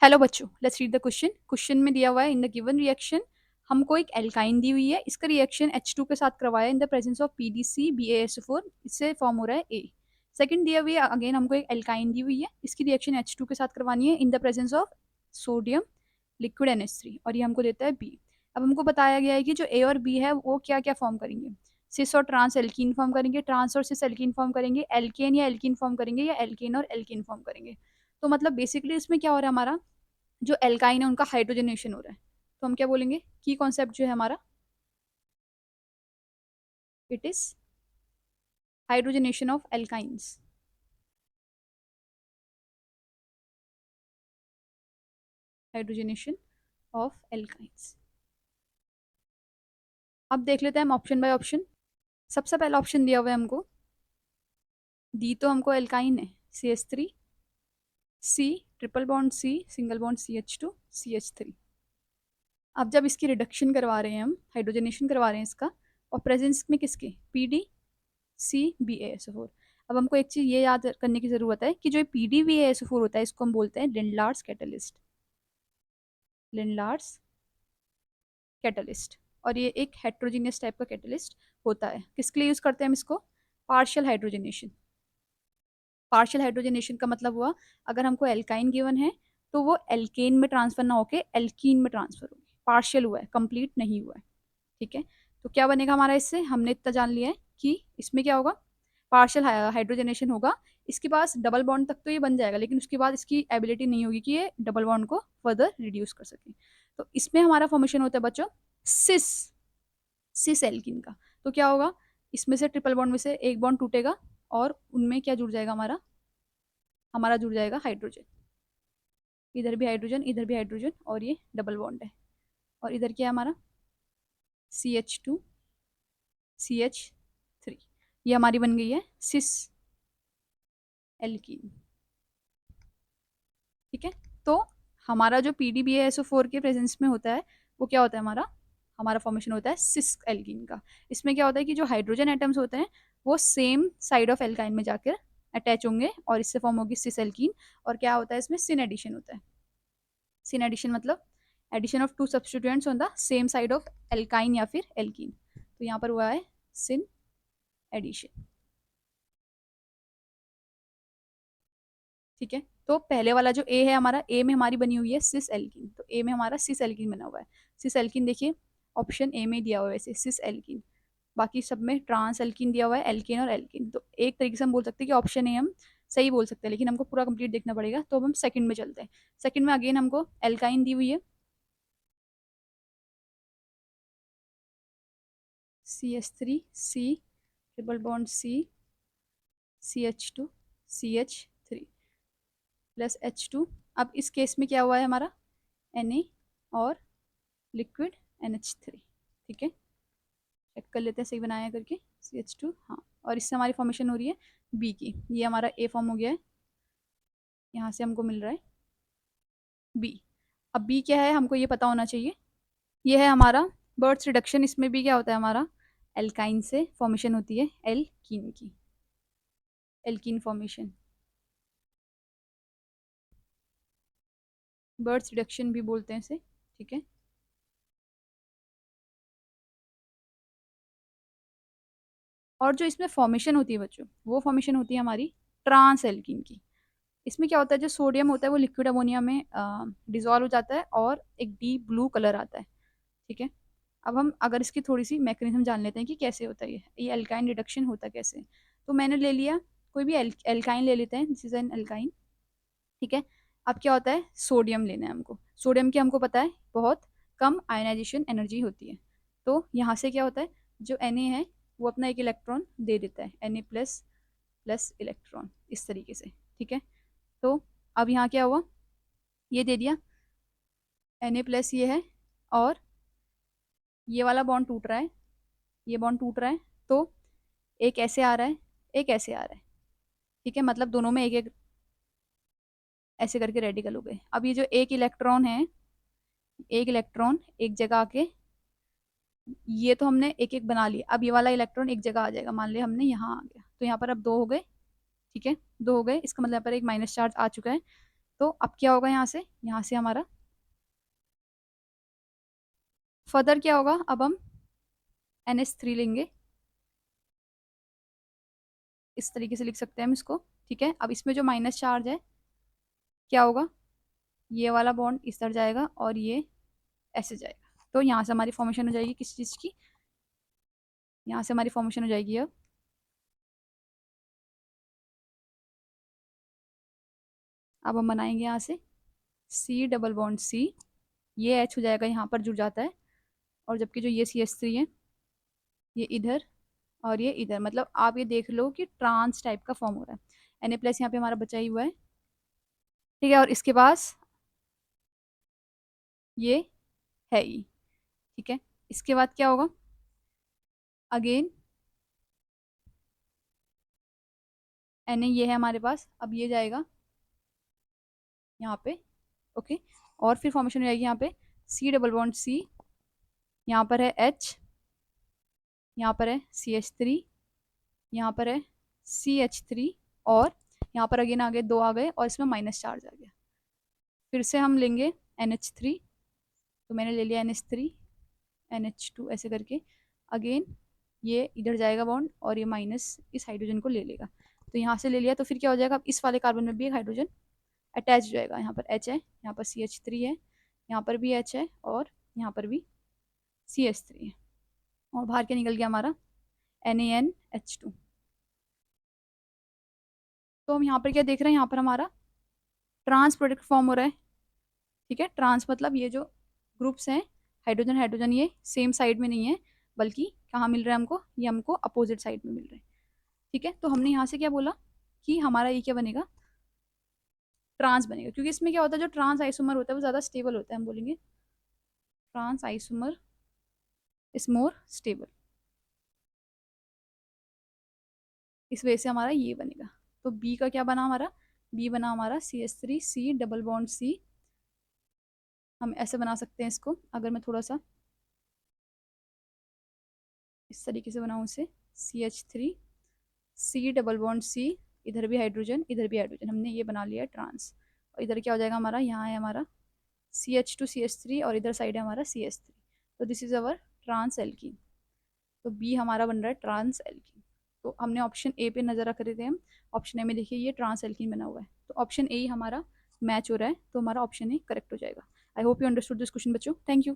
Hello बच्चों, let's read the question. Question में दिया हुआ है इन द गिवन रिएक्शन हमको एक एल्काइन दी हुई है, इसका रिएक्शन H2 के साथ करवाया in the presence of PDC BaSO4, इससे फॉर्म हो रहा है A। सेकंड दिया हुआ है अगेन हमको एक एल्काइन दी हुई है, इसकी रिएक्शन H2 के साथ करवानी है in the presence of sodium liquid NH3 और ये हमको देता है B। अब हमको बताया गया है कि जो A और B है वो क्या क्या फॉर्म करेंगे, सिस और ट्रांस एल्कीन फॉर्म करेंगे, ट्रांस और सिस एल्कीन फॉर्म करेंगे, एल्केन या एल्कीन फॉर्म करेंगे, या एल्केन और एल्कीन फॉर्म करेंगे। तो मतलब बेसिकली इसमें क्या हो रहा है, हमारा जो एल्काइन है उनका हाइड्रोजनेशन हो रहा है। तो हम क्या बोलेंगे, की कॉन्सेप्ट जो है हमारा, it is hydrogenation of alkynes. Hydrogenation of alkynes. अब देख लेते हैं हम ऑप्शन बाय ऑप्शन। सबसे पहला ऑप्शन दिया हुआ है हमको, डी तो हमको एल्काइन है CH3, C triple bond C single bond CH2 CH3। अब जब इसकी रिडक्शन करवा रहे हैं हम, हाइड्रोजनेशन करवा रहे हैं इसका, और प्रेजेंस में किसके, PDCBaSO4। अब हमको एक चीज ये याद करने की जरूरत है कि जो PDBaSO4 होता है इसको हम बोलते हैं लिंडलार्स कैटलिस्ट। लिंडलार्स कैटलिस्ट, और ये एक हेट्रोजीनियस टाइप का कैटलिस्ट होता है। किसके लिए यूज करते हैं हम इसको, पार्शियल हाइड्रोजनेशन। पार्शियल हाइड्रोजनेशन का मतलब हुआ, अगर हमको एल्काइन गिवन है तो वो एल्केन में ट्रांसफर ना होके एल्कीन में ट्रांसफर होगी। पार्शियल हुआ है, कंप्लीट नहीं हुआ है। ठीक है, तो क्या बनेगा हमारा, इससे हमने इतना जान लिया है कि इसमें क्या होगा, पार्शियल हाइड्रोजनेशन होगा। इसके पास डबल बॉन्ड तक तो ये बन जाएगा, लेकिन उसके बाद इसकी एबिलिटी नहीं होगी कि ये डबल बॉन्ड को फर्दर रिड्यूस कर सके। तो इसमें हमारा फॉर्मेशन होता है बच्चों सिस, सिस एल्किन का। तो क्या होगा, इसमें से ट्रिपल बॉन्ड में से एक बॉन्ड टूटेगा और उनमें क्या जुड़ जाएगा, हमारा हमारा जुड़ जाएगा हाइड्रोजन। इधर भी हाइड्रोजन, इधर भी हाइड्रोजन, और ये डबल बॉन्ड है। और इधर क्या है हमारा, CH2 CH3। ये हमारी बन गई है सिस एल्कीन। ठीक है, तो हमारा जो PDBaSO4 के प्रेजेंस में होता है वो क्या होता है, हमारा हमारा फॉर्मेशन होता है सिस एल्कीन का। इसमें क्या होता है कि जो हाइड्रोजन एटम्स होते हैं वो सेम साइड ऑफ एल्काइन में जाकर अटैच होंगे और इससे फॉर्म होगी सिस एल्कीन। और क्या होता है, इसमें सिन एडिशन होता है। सिन एडिशन मतलब addition of two substituents on the same side of alkyne या फिर एल्कीन। तो यहाँ पर हुआ है सिन एडिशन। ठीक है, तो पहले वाला जो ए है हमारा, ए में हमारी बनी हुई है सिस एल्कीन, तो ए में हमारा सिस एल्कीन बना हुआ है। सिस एल्कीन देखिए ऑप्शन ए में दिया हुआ है वैसे सिस एल्कीन, बाकी सब में ट्रांस एल्कीन दिया हुआ है, एल्केन और एल्कीन। तो एक तरीके से हम बोल सकते हैं कि ऑप्शन ए हम सही बोल सकते हैं, लेकिन हमको पूरा कंप्लीट देखना पड़ेगा। तो अब हम सेकंड में चलते हैं। सेकंड में अगेन हमको एल्काइन दी हुई है CH3 C triple bond C CH2 CH3 plus H2। अब इस केस में क्या हुआ है हमारा, Na और लिक्विड NH3। ठीक है, चेक कर लेते हैं सही बनाया करके, CH2 हाँ। और इससे हमारी फॉर्मेशन हो रही है बी की, ये हमारा ए फॉर्म हो गया है, यहाँ से हमको मिल रहा है बी। अब बी क्या है हमको ये पता होना चाहिए, ये है हमारा बर्ड्स रिडक्शन। इसमें भी क्या होता है हमारा, एल्काइन से फॉर्मेशन होती है एल्कीन की, एल्कीन फॉर्मेशन। बर्ड्स रिडक्शन भी बोलते हैं इसे। ठीक है, और जो इसमें फॉर्मेशन होती है बच्चों, वो फॉर्मेशन होती है हमारी ट्रांस एल्कीन की। इसमें क्या होता है, जो सोडियम होता है वो लिक्विड अमोनिया में डिजोल्व हो जाता है और एक डीप ब्लू कलर आता है। ठीक है, अब हम अगर इसकी थोड़ी सी मैकेनिज्म जान लेते हैं कि कैसे होता है ये एल्काइन रिडक्शन होता कैसे। तो मैंने ले लिया कोई भी एल्काइन ले लेते हैं, दिस इज एन एल्काइन। ठीक है, अब क्या होता है, सोडियम लेना है हमको। सोडियम की हमको पता है बहुत कम आयनाइजेशन एनर्जी होती है। तो यहाँ से क्या होता है, जो Na है वो अपना एक इलेक्ट्रॉन दे देता है, Na प्लस प्लस इलेक्ट्रॉन इस तरीके से। ठीक है, तो अब यहाँ क्या हुआ, ये दे दिया Na प्लस ये है, और ये वाला बॉन्ड टूट रहा है, ये बॉन्ड टूट रहा है। तो एक ऐसे आ रहा है, एक ऐसे आ रहा है। ठीक है, मतलब दोनों में एक एक ऐसे करके रेडिकल हो गए। अब ये जो एक इलेक्ट्रॉन है, एक इलेक्ट्रॉन एक जगह आके, ये तो हमने एक एक बना लिया। अब ये वाला इलेक्ट्रॉन एक जगह आ जाएगा, मान लिया हमने यहाँ आ गया, तो यहाँ पर अब दो हो गए। ठीक है, दो हो गए, इसका मतलब यहाँ पर एक माइनस चार्ज आ चुका है। तो अब क्या होगा यहाँ से हमारा फर्दर क्या होगा, अब हम NH3 लेंगे, इस तरीके से लिख सकते हैं हम इसको। ठीक है, अब इसमें जो माइनस चार्ज है क्या होगा, ये वाला बॉन्ड इस तरह जाएगा और ये ऐसे जाएगा। तो यहाँ से हमारी फॉर्मेशन हो जाएगी किस चीज़ की, यहाँ से हमारी फॉर्मेशन हो जाएगी अब हम बनाएंगे यहाँ से C डबल बॉन्ड C, ये H हो जाएगा, यहाँ पर जुड़ जाता है, और जबकि जो ये CH3 है ये इधर और ये इधर, मतलब आप ये देख लो कि ट्रांस टाइप का फॉर्म हो रहा है। Na प्लस यहाँ पे हमारा बचा ही हुआ है। ठीक है, और इसके पास ये है ही। ठीक है, इसके बाद क्या होगा, अगेन Na ये है हमारे पास, अब ये जाएगा यहाँ पे। ओके, और फिर फॉर्मेशन हो जाएगी यहाँ पे C डबल बॉन्ड C, यहाँ पर है H, यहाँ पर है CH3, यहाँ पर है CH3, और यहाँ पर अगेन आ गए, दो आ गए और इसमें माइनस चार्ज आ गया। फिर से हम लेंगे NH3, तो मैंने ले लिया NH3 NH2 ऐसे करके, अगेन ये इधर जाएगा बॉन्ड और ये माइनस इस हाइड्रोजन को ले लेगा। तो यहाँ से ले लिया, तो फिर क्या हो जाएगा, अब इस वाले कार्बन में भी एक हाइड्रोजन अटैच हो जाएगा। यहाँ पर H है, यहाँ पर CH3 है, यहाँ पर भी H है और यहाँ पर भी CH3 है, और बाहर क्या निकल गया हमारा NaNH2। तो हम यहाँ पर क्या देख रहे हैं, यहाँ पर हमारा ट्रांस प्रोडक्ट फॉर्म हो रहा है। ठीक है, ट्रांस मतलब ये जो ग्रुप्स हैं हाइड्रोजन हाइड्रोजन, ये सेम साइड में नहीं है, बल्कि कहाँ मिल रहा है हमको, ये हमको अपोजिट साइड में मिल रहा है। ठीक है, तो हमने यहाँ से क्या बोला कि हमारा ये क्या बनेगा, ट्रांस बनेगा, क्योंकि इसमें क्या होता है, जो ट्रांस आइसोमर होता है वो ज़्यादा स्टेबल होता है, हम बोलेंगे trans isomer is more stable, इस वजह से हमारा ये बनेगा। तो बी का क्या बना हमारा, बी बना हमारा CH3 C double bond C। हम ऐसे बना सकते हैं इसको, अगर मैं थोड़ा सा इस तरीके से बनाऊँ इसे, CH3 C double bond C, इधर भी हाइड्रोजन इधर भी हाइड्रोजन, हमने ये बना लिया ट्रांस। और इधर क्या हो जाएगा हमारा, यहाँ है हमारा CH2 CH3 और इधर साइड है हमारा CH3। तो this is our trans alkene. तो बी हमारा बन रहा है ट्रांस एल्कीन। तो हमने ऑप्शन ए पे नजर रख रहे थे हम, ऑप्शन ए में देखिए ये ट्रांस एल्कीन बना हुआ है, तो ऑप्शन ए ही हमारा मैच हो रहा है, तो हमारा ऑप्शन ए करेक्ट हो जाएगा। I hope you understood this question बच्चों, थैंक यू।